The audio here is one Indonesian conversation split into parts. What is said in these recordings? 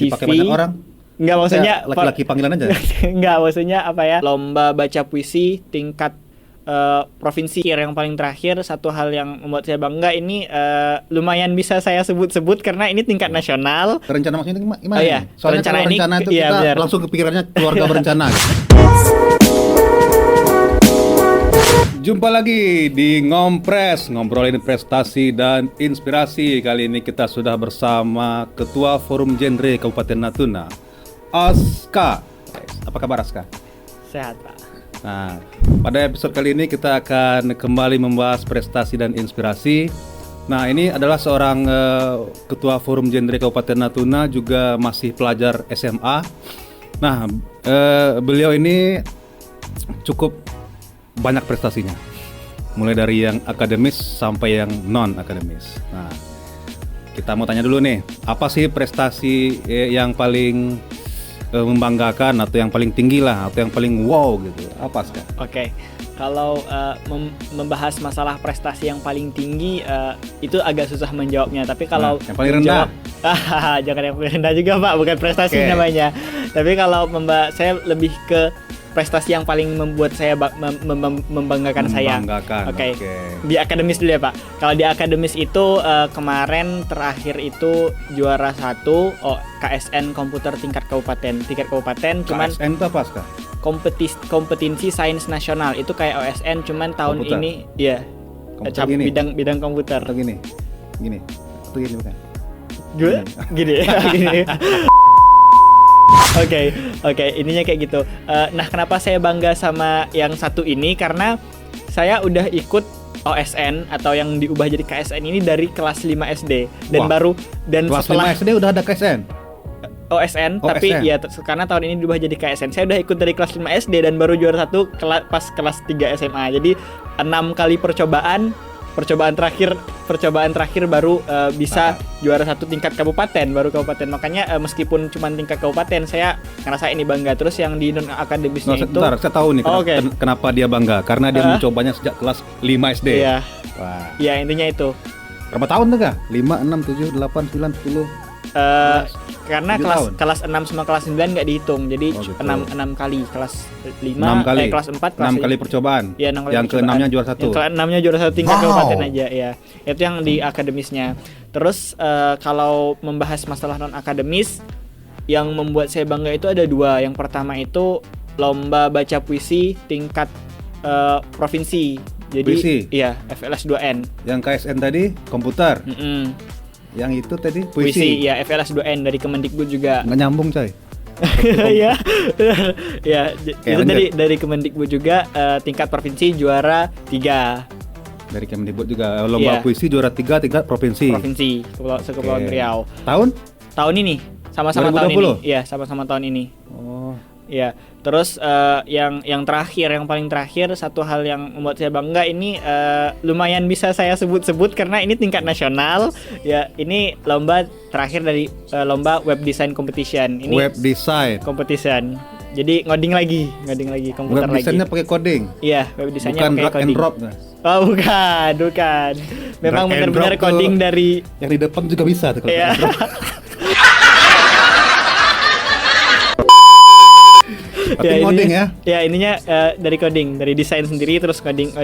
dipakai banyak orang. Enggak, maksudnya laki-laki panggilan aja. Enggak, maksudnya apa ya? Lomba baca puisi tingkat provinsi yang paling terakhir. Satu hal yang membuat saya bangga ini lumayan bisa saya sebut-sebut karena ini tingkat nasional. Rencana maksudnya gimana? Oh iya, Soalnya kalau rencana itu iya, kita benar. langsung kepikirannya keluarga berencana. Jumpa lagi di Ngompres, ngobrolin prestasi dan inspirasi. Kali ini kita sudah bersama Ketua Forum Genre Kabupaten Natuna, Aska. Apa kabar Aska? Sehat, Pak. Nah, pada episode kali ini kita akan kembali membahas prestasi dan inspirasi. Nah, ini adalah seorang Ketua Forum Genre Kabupaten Natuna, juga masih pelajar SMA. Nah, beliau ini cukup banyak prestasinya, mulai dari yang akademis sampai yang non akademis. Nah, kita mau tanya dulu nih, apa sih prestasi yang paling membanggakan atau yang paling tinggi lah, atau yang paling wow gitu? Apa sih? Oke. Kalau membahas masalah prestasi yang paling tinggi itu agak susah menjawabnya. Tapi kalau yang paling rendah, jangan yang paling rendah juga, Pak. Bukan prestasi namanya. Tapi kalau saya lebih ke prestasi yang paling membuat saya membanggakan saya. Oke. Di akademis dulu ya, Pak. Kalau di akademis itu kemarin terakhir itu juara 1 KSN komputer tingkat kabupaten. Cuman KSN itu apa Ska? Kompetensi Sains Nasional. Itu kayak OSN, cuman tahun komputer. ini ya bidang komputer. Atau gini. Atau gini bukan? Gini. Oke, ininya kayak gitu. Nah, kenapa saya bangga sama yang satu ini? Karena saya udah ikut OSN atau yang diubah jadi KSN ini dari kelas 5 SD dan kelas setelah 5 SD udah ada KSN. OSN, tapi ya karena tahun ini diubah jadi KSN. Saya udah ikut dari kelas 5 SD dan baru juara 1 pas kelas 3 SMA. Jadi 6 kali percobaan terakhir baru bisa juara 1 tingkat kabupaten, baru kabupaten. Makanya meskipun cuma tingkat kabupaten, saya ngerasa ini bangga. Terus yang di non akademisnya itu saya tahu nih kenapa dia bangga, karena dia mencobanya sejak kelas 5 SD. Iya. Wah. Iya, intinya itu. Berapa tahun tuh kah? 5, 6, 7, 8, 9, 10. Karena kelas 6 sama kelas 9 nggak dihitung. Jadi 6 kali, kelas 5 kelas 4 kelas 6 kali percobaan. Ya, 6 kali yang ke-6-nya juara 1. Yang ke-6-nya juara 1 tingkat kabupaten aja ya. Itu yang di akademisnya. Terus kalau membahas masalah non akademis, yang membuat saya bangga itu ada 2. Yang pertama itu lomba baca puisi tingkat provinsi. Jadi puisi? Iya, FLS 2N. Yang KSN tadi komputer. Yang itu tadi puisi. Ya, FLS 2N dari Kemendikbud juga. Nggak nyambung coy. Ya, itu dari Kemendikbud juga, tingkat provinsi juara 3. Dari Kemendikbud juga lomba puisi juara 3 tingkat provinsi. Kepulauan Riau. Tahun ini, sama-sama 2020? tahun ini. Iya, sama-sama tahun ini. Oh. Ya, terus yang terakhir, yang paling terakhir, satu hal yang membuat saya bangga ini lumayan bisa saya sebut-sebut karena ini tingkat nasional. Ya, ini lomba terakhir dari lomba web design competition. Ini web design competition. Jadi ngoding lagi komputer web lagi. Web desainnya pakai coding. Iya, web desainnya pakai coding. Bukan drag and drop nah. Oh, bukan. Memang benar-benar coding dari yang di depan juga bisa tuh kalau yeah. Ya, coding ya? Ya, ininya dari coding, dari desain sendiri, terus coding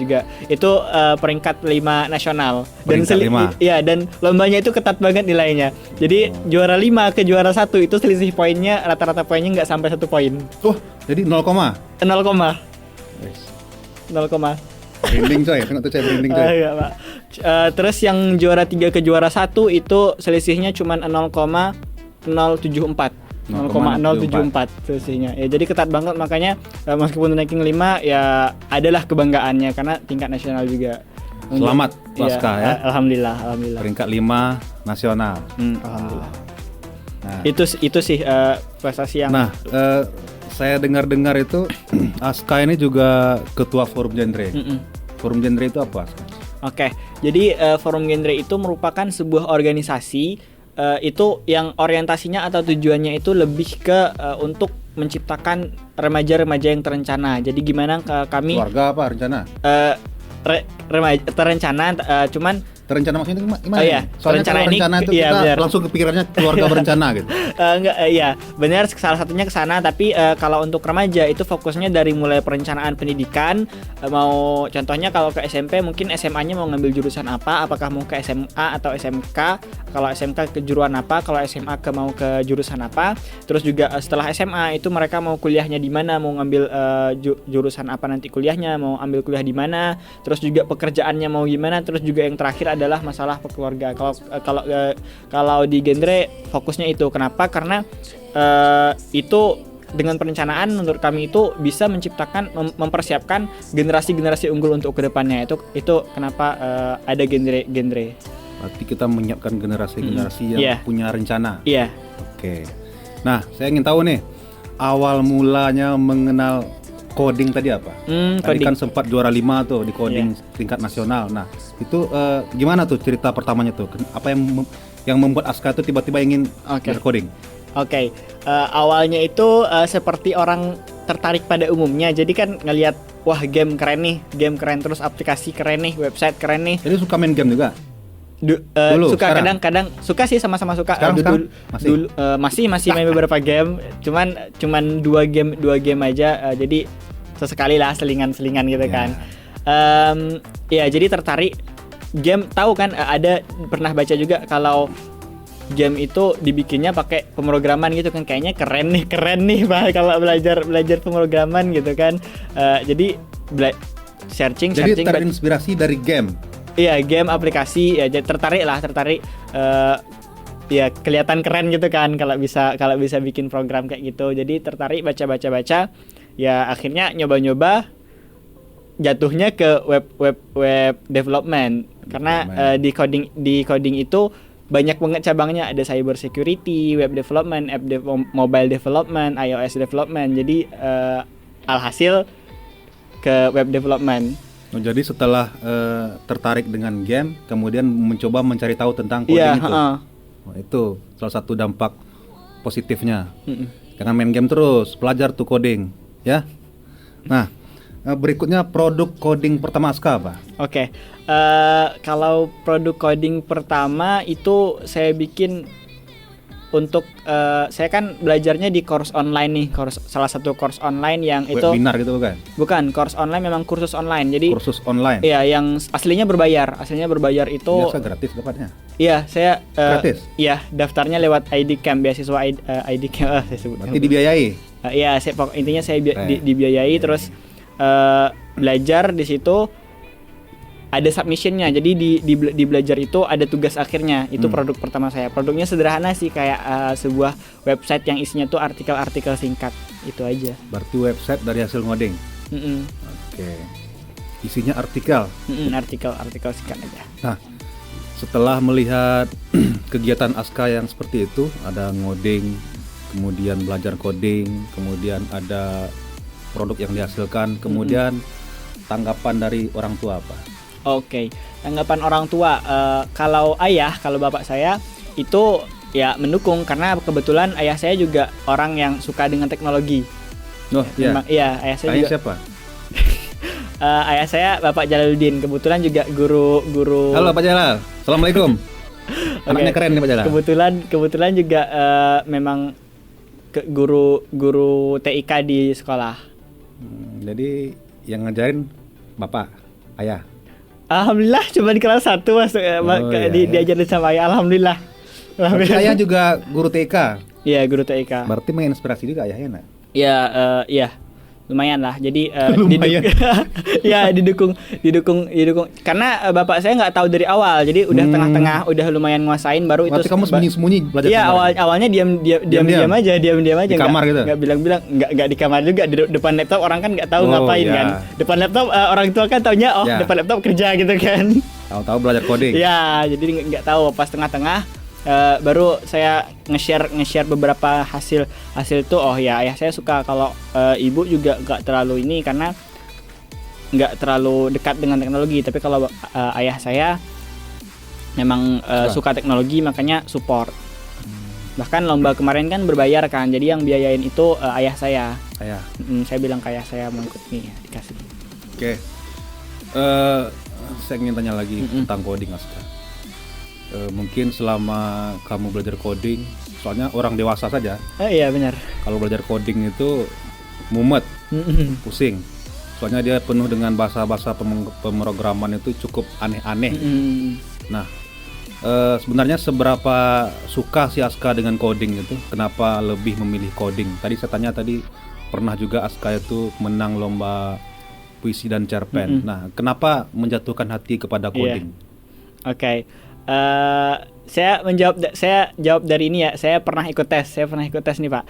juga. Itu peringkat 5 nasional. Peringkat 5? Iya, dan lombanya itu ketat banget nilainya. Jadi juara 5 ke juara 1 itu selisih poinnya, rata-rata poinnya nggak sampai 1 poin. Jadi 0, 0. Branding coy, kan tuh saya branding coy. Iya, Pak. Terus yang juara 3 ke juara 1 itu selisihnya cuma 0,074 selisihnya. Ya, jadi ketat banget, makanya meskipun ranking 5 ya adalah kebanggaannya karena tingkat nasional juga. Selamat Aska ya. Alhamdulillah. Peringkat 5 nasional. Alhamdulillah. Nah, itu sih prestasi yang. Nah, saya dengar itu Aska ini juga ketua Forum Genre. Forum Genre itu apa, Aska? Oke, jadi Forum Genre itu merupakan sebuah organisasi itu yang orientasinya atau tujuannya itu lebih ke untuk menciptakan remaja-remaja yang terencana. Jadi gimana kami keluarga apa rencana? remaja terencana, cuman Terencana maksudnya itu gimana? Oh iya, Soalnya kalau rencana itu kita bener. langsung kepikirannya keluarga berencana gitu. Iya, benar, salah satunya ke sana. Tapi kalau untuk remaja itu fokusnya dari mulai perencanaan pendidikan, mau contohnya kalau ke SMP mungkin SMA-nya mau ngambil jurusan apa, apakah mau ke SMA atau SMK, kalau SMK ke juruan apa, kalau SMA mau ke jurusan apa. Terus juga setelah SMA itu mereka mau kuliahnya di mana, mau ngambil jurusan apa nanti kuliahnya, mau ambil kuliah di mana, terus juga pekerjaannya mau gimana, terus juga yang terakhir adalah masalah keluarga. Kalau di genre fokusnya itu. Kenapa? Karena itu dengan perencanaan menurut kami itu bisa menciptakan mempersiapkan generasi-generasi unggul untuk kedepannya. Itu kenapa ada genre. Berarti kita menyiapkan generasi-generasi yang punya rencana. Iya. Oke. Nah, saya ingin tahu nih awal mulanya mengenal coding tadi apa? Tadi kan sempat juara 5 tuh di coding tingkat nasional. Nah, itu gimana tuh cerita pertamanya tuh? Apa yang membuat Aska tuh tiba-tiba ingin bercoding? Oke. Awalnya itu seperti orang tertarik pada umumnya. Jadi kan ngelihat wah game keren terus aplikasi keren nih, website keren nih. Jadi suka main game juga? Dulu, suka sekarang? kadang suka sih, sama-sama suka. Sekarang? Masih main beberapa game, cuman dua game aja, jadi sesekali lah selingan gitu kan. Ya jadi tertarik game. Tahu kan ada pernah baca juga kalau game itu dibikinnya pakai pemrograman gitu kan, kayaknya keren nih Pak kalau belajar pemrograman gitu kan. Jadi searching terinspirasi dari game. Iya, game, aplikasi, ya tertarik. Ya kelihatan keren gitu kan kalau bisa bikin program kayak gitu. Jadi tertarik baca. Ya akhirnya nyoba jatuhnya ke web development. Karena di coding itu banyak banget cabangnya. Ada cyber security, web development, mobile development, iOS development. Jadi alhasil ke web development. Jadi setelah tertarik dengan game, kemudian mencoba mencari tahu tentang coding itu. Itu salah satu dampak positifnya. Jangan main game terus, belajar tuh coding, ya. Nah, berikutnya produk coding pertama Aska apa? Oke. Kalau produk coding pertama itu saya bikin untuk saya kan belajarnya di course online nih, salah satu course online yang itu webinar gitu bukan? Bukan, course online, memang kursus online. Jadi kursus online. Iya, yang aslinya berbayar itu. Biasa gratis dapatnya. Iya, saya gratis. Iya, daftarnya lewat ID Camp, beasiswa ID Camp. Saya sebut. Berarti dibiayai. Iya, intinya saya dibiayai. Terus belajar di situ. Ada submissionnya, jadi di belajar itu ada tugas akhirnya. Itu produk pertama saya. Produknya sederhana sih, kayak sebuah website yang isinya tuh artikel-artikel singkat. Itu aja. Berarti website dari hasil ngoding. Oke. Isinya artikel. Artikel singkat aja. Nah, setelah melihat kegiatan Aska yang seperti itu, ada ngoding, kemudian belajar coding, kemudian ada produk yang dihasilkan, kemudian tanggapan dari orang tua apa? Oke, tanggapan orang tua, kalau bapak saya itu ya mendukung, karena kebetulan ayah saya juga orang yang suka dengan teknologi. Oh iya. Iya, ayah saya juga. Siapa? Ayah saya Bapak Jalaluddin, kebetulan juga guru. Halo Pak Jalal, assalamualaikum. Anaknya keren nih Pak Jalal. Kebetulan juga memang guru TIK di sekolah. Jadi yang ngajarin bapak, ayah. Alhamdulillah, cuma di kelas 1 masuk diajarin sama ayah. Alhamdulillah. Ayah juga guru TK. Iya, guru TK. Berarti menginspirasi juga ayahnya, nak? Iya, lumayan lah. Jadi didukung karena bapak saya nggak tahu dari awal. Jadi udah tengah-tengah, udah lumayan nguasain, baru berarti itu. Kamu sembunyi-sembunyi belajar? Iya, awalnya diam aja. Di kamar gitu. Nggak bilang-bilang, nggak di kamar juga, di depan laptop. Orang kan nggak tahu ngapain kan. Depan laptop orang tua kan taunya depan laptop kerja gitu kan. Tahu-tahu belajar coding. Iya, jadi nggak tahu. Pas tengah-tengah baru saya nge-share beberapa hasil itu. Oh ya, ayah saya suka. Kalau ibu juga nggak terlalu ini, karena nggak terlalu dekat dengan teknologi. Tapi kalau ayah saya memang suka teknologi, makanya support. Bahkan lomba kemarin kan berbayar kan, jadi yang biayain itu ayah saya. Saya bilang ke ayah saya mau ikut nih, dikasih. Oke. Saya ingin tanya lagi tentang coding, Aska. mungkin selama kamu belajar coding, soalnya orang dewasa saja. Iya benar. Kalau belajar coding itu mumet, pusing. Soalnya dia penuh dengan bahasa-bahasa pemrograman itu cukup aneh-aneh. Nah, sebenarnya seberapa suka si Aska dengan coding itu? Kenapa lebih memilih coding? Tadi saya tanya pernah juga Aska itu menang lomba puisi dan cerpen. Nah, kenapa menjatuhkan hati kepada coding? Oke. Saya jawab dari ini ya. Saya pernah ikut tes nih Pak.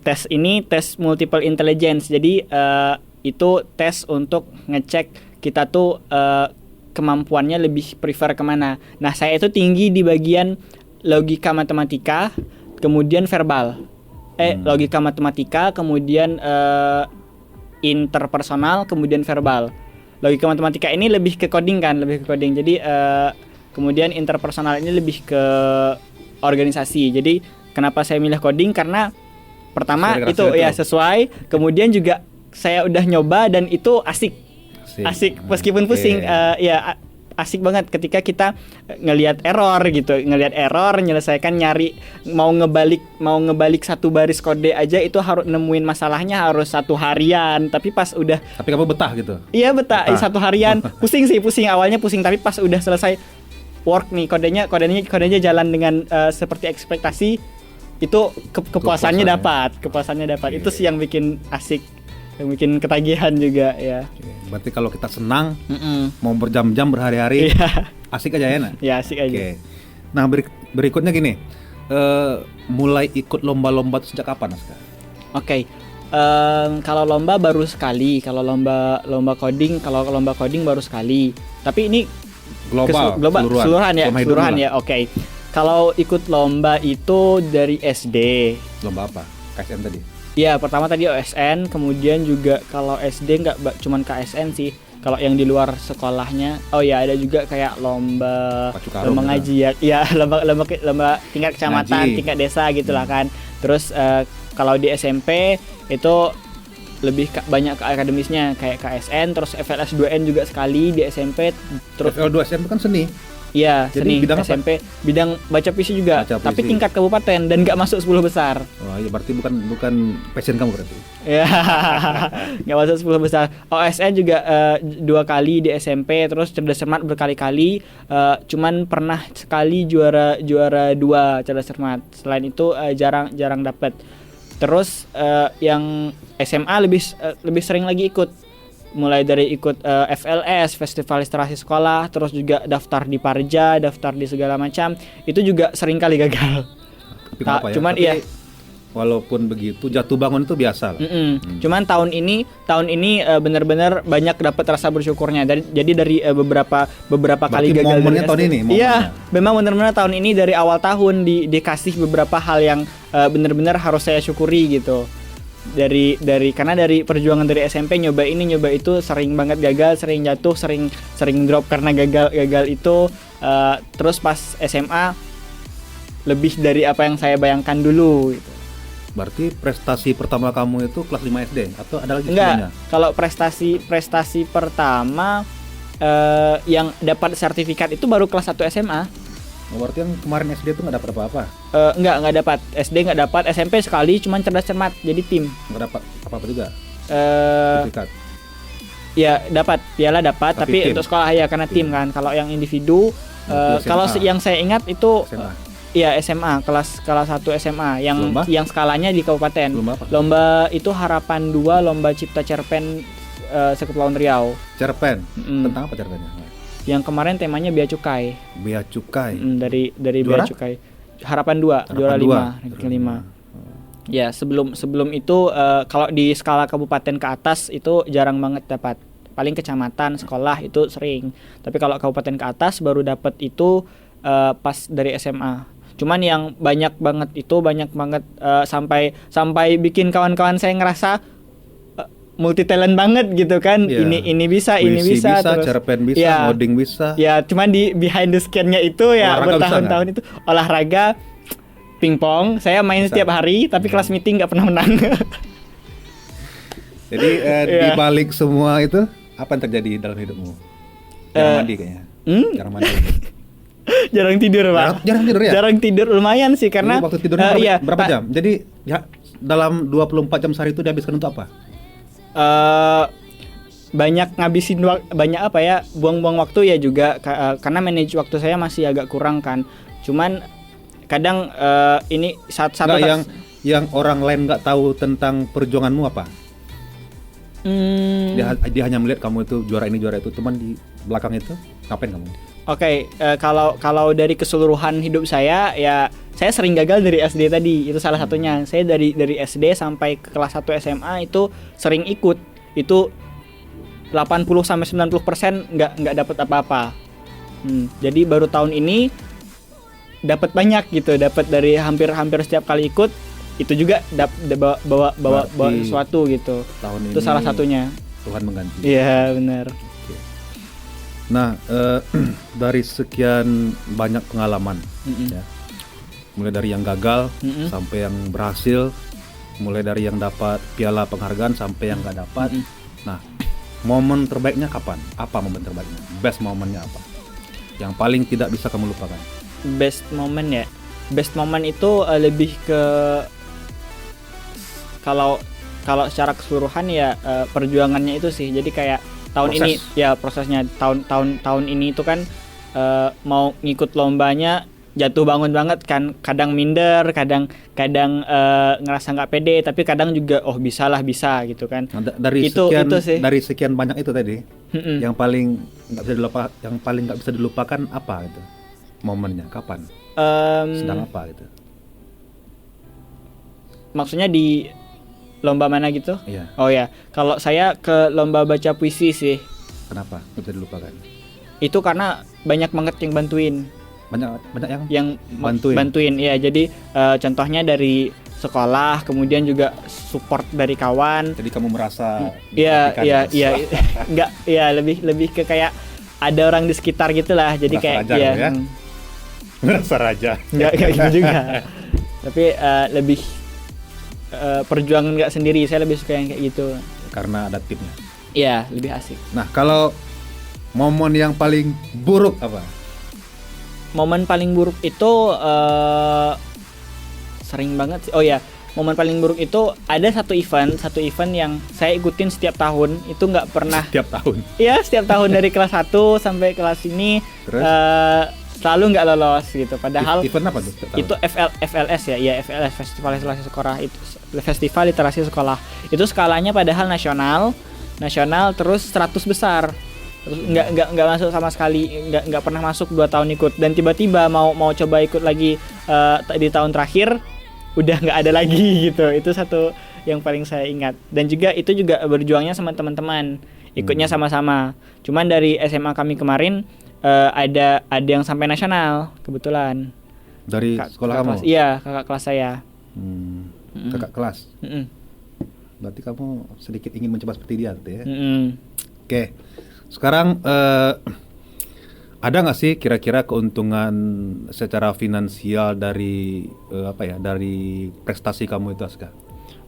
Tes ini tes multiple intelligence. Jadi itu tes untuk ngecek kita tuh kemampuannya lebih prefer kemana. Nah, saya itu tinggi di bagian logika matematika, kemudian verbal. Logika matematika, kemudian interpersonal, kemudian verbal. Logika matematika ini lebih ke coding kan, Jadi kemudian interpersonal ini lebih ke organisasi. Jadi kenapa saya milih coding? Karena pertama itu ya sesuai, kemudian juga saya udah nyoba dan itu asik meskipun pusing. Ya asik banget ketika kita ngelihat error, nyelesaikan, nyari mau ngebalik satu baris kode aja itu harus nemuin masalahnya harus 1 harian, tapi kamu betah gitu? Iya betah. 1 harian pusing awalnya tapi pas udah selesai work nih kodenya jalan dengan seperti ekspektasi, itu kepuasannya dapat. Itu sih yang bikin asik, yang bikin ketagihan juga ya. Berarti kalau kita senang mau berjam-jam berhari-hari asik aja ya nak? Ya asik aja. Nah berikutnya gini, mulai ikut lomba-lomba sejak kapan Aska? Kalau lomba baru sekali, kalau lomba coding baru sekali. Tapi ini global keseluruhan ya. Kalau ikut lomba itu dari SD. Lomba apa? KSN tadi? Iya, pertama tadi OSN, kemudian juga kalau SD nggak cuman KSN sih. Kalau yang di luar sekolahnya, ada juga kayak lomba ngaji ya, lomba tingkat kecamatan, tingkat desa gitulah kan. Terus kalau di SMP itu lebih banyak ke akademisnya kayak KSN, terus FLS 2N juga sekali di SMP. Terus FL2 SMP kan seni. Iya, seni. Bidang SMP apa? Bidang baca puisi juga, tapi tingkat kabupaten dan nggak masuk 10 besar. Wah, iya berarti bukan passion kamu berarti. Iya. Nggak masuk 10 besar. OSN juga 2 kali di SMP, terus cerdas cermat berkali-kali. Cuman pernah sekali juara 2 cerdas cermat. Selain itu jarang dapat. Terus yang SMA lebih sering lagi ikut, mulai dari ikut FLS, Festival Literasi Sekolah, terus juga daftar di Parja, daftar di segala macam, itu juga sering kali gagal. Tapi cuman walaupun begitu jatuh bangun itu biasa lah. Cuman tahun ini benar-benar banyak dapat rasa bersyukurnya. Jadi dari beberapa kali gagal momennya tahun ini. Iya, memang benar-benar tahun ini dari awal tahun dikasih beberapa hal yang benar-benar harus saya syukuri gitu. Karena dari perjuangan dari SMP nyoba itu sering banget gagal, sering jatuh, sering drop karena gagal itu. Terus pas SMA lebih dari apa yang saya bayangkan dulu gitu. Berarti prestasi pertama kamu itu kelas 5 SD atau ada lagi Enggak, sebelumnya? kalau prestasi pertama yang dapat sertifikat itu baru kelas 1 SMA. Berarti yang kemarin SD itu nggak dapat apa-apa? Nggak dapat. SD nggak dapat, SMP sekali cuman cerdas cermat jadi tim. Nggak dapat apa-apa juga? Sertifikat? Ya dapat, piala dapat, tapi untuk sekolah ya karena tim kan. Kalau yang individu, kalau yang saya ingat itu iya SMA, kelas 1 SMA yang skalanya di kabupaten. Lomba itu Harapan 2, lomba cipta cerpen Sekepulauan Riau. Cerpen? Tentang apa cerpennya? Yang kemarin temanya Bea Cukai. Bea Cukai. Dari Bea Cukai. Harapan 2, juara 5, ranking 5. Ya, sebelum itu kalau di skala kabupaten ke atas itu jarang banget dapat. Paling kecamatan, sekolah itu sering. Tapi kalau kabupaten ke atas baru dapat itu pas dari SMA. Cuman yang banyak banget sampai bikin kawan-kawan saya ngerasa multi talent banget gitu kan. Ini bisa terus cerpen bisa, coding bisa. Ya, cuman di behind the scan-nya itu ya bertahun-tahun itu olahraga pingpong saya main setiap hari tapi kelas meeting nggak pernah menang. Jadi di balik semua itu apa yang terjadi dalam hidupmu? Jarang mandi kayaknya. Jarang mandi. Jarang tidur, Pak. Jarang tidur ya? Jarang tidur lumayan sih karena jadi waktu tidurnya berapa Pak, jam? Jadi ya dalam 24 jam sehari itu dihabiskan untuk apa? Banyak ngabisin banyak apa ya, buang-buang waktu ya juga karena manage waktu saya masih agak kurang kan. Cuman kadang ini satu yang orang lain nggak tahu tentang perjuanganmu apa? Dia hanya melihat kamu itu juara ini juara itu, teman di belakang itu ngapain kamu? Oke, kalau dari keseluruhan hidup saya ya saya sering gagal dari SD tadi, itu salah satunya. Saya dari SD sampai ke kelas 1 SMA itu sering ikut. Itu 80-90% nggak dapat apa-apa. Jadi baru tahun ini dapat banyak gitu, dapat dari hampir setiap kali ikut itu juga bawa sesuatu gitu. Tahun itu ini salah satunya. Tuhan mengganti. Iya benar. Nah, dari sekian banyak pengalaman, ya, mulai dari yang gagal sampai yang berhasil, mulai dari yang dapat piala penghargaan sampai yang nggak dapat. Nah, momen terbaiknya kapan? Apa momen terbaiknya? Best momennya apa? Yang paling tidak bisa kamu lupakan? Best moment ya. Best moment itu lebih ke kalau secara keseluruhan ya perjuangannya itu sih. Jadi kayak tahun ini ya prosesnya tahun ini itu kan mau ngikut lombanya jatuh bangun banget kan, kadang minder, kadang ngerasa nggak pede, tapi kadang juga bisa gitu kan. Nah, dari sekian banyak itu tadi, yang paling nggak bisa dilupakan apa itu momennya, kapan, sedang apa gitu? Maksudnya di lomba mana gitu? Iya. Oh ya, kalau saya ke lomba baca puisi sih. Kenapa nggak bisa dilupakan? Itu karena banyak banget yang bantuin. Banyak yang bantuin ya. Jadi contohnya dari sekolah, kemudian juga support dari kawan. Jadi kamu merasa iya enggak ya, lebih ke kayak ada orang di sekitar gitulah. Jadi merasa kayak raja, ya merasa raja. Enggak gitu juga. Tapi lebih perjuangan nggak sendiri, saya lebih suka yang kayak gitu karena ada timnya. Iya, lebih asik. Nah, kalau momen yang paling buruk apa? Momen paling buruk itu sering banget sih. Oh ya, momen paling buruk itu ada satu event yang saya ikutin setiap tahun, itu nggak pernah. Setiap tahun? Iya, setiap tahun dari kelas 1 sampai kelas ini. Terus? Selalu nggak lolos gitu. Padahal event apa tuh? Itu FLS ya, FLS Festival Literasi Sekolah, itu Festival Literasi Sekolah. Itu skalanya padahal nasional terus 100 besar. Terus nggak masuk sama sekali, nggak pernah masuk 2 tahun ikut, dan tiba-tiba mau coba ikut lagi di tahun terakhir udah nggak ada lagi gitu. Itu satu yang paling saya ingat. Dan juga itu juga berjuangnya sama teman-teman, ikutnya sama-sama. Cuman dari SMA kami kemarin ada yang sampai nasional kebetulan. Dari sekolah kamu? Iya, kakak kelas saya. Kakak kelas. Berarti kamu sedikit ingin mencoba seperti dia gitu ya? Oke. Sekarang ada nggak sih kira-kira keuntungan secara finansial dari dari prestasi kamu itu, Aska?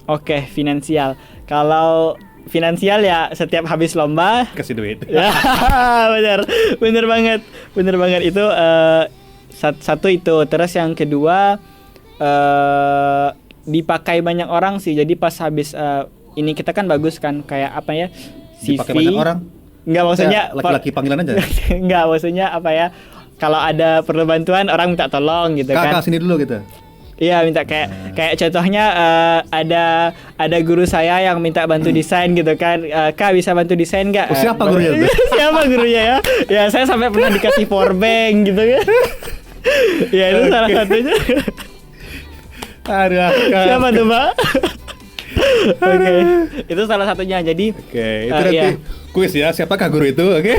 Oke, finansial. Kalau finansial ya setiap habis lomba kasih duit. Ya, bener banget itu satu itu. Terus yang kedua dipakai banyak orang sih. Jadi pas habis ini kita kan bagus kan, kayak apa ya, CV. Dipakai banyak orang? Enggak, maksudnya laki-laki panggilan aja. Enggak, maksudnya apa ya, kalau ada perlu bantuan orang minta tolong gitu kan. Kakak sini dulu gitu. Iya, minta kayak contohnya ada guru saya yang minta bantu desain gitu kan. Kak, bisa bantu desain nggak? Siapa gurunya? Siapa gurunya ya? Ya saya sampai pernah dikasih powerbank gitu kan. Ya itu salah satunya. Aduh, siapa tuh, Mbak? Oke. Itu salah satunya. Jadi itu nanti kuis ya, siapakah guru itu? Oke.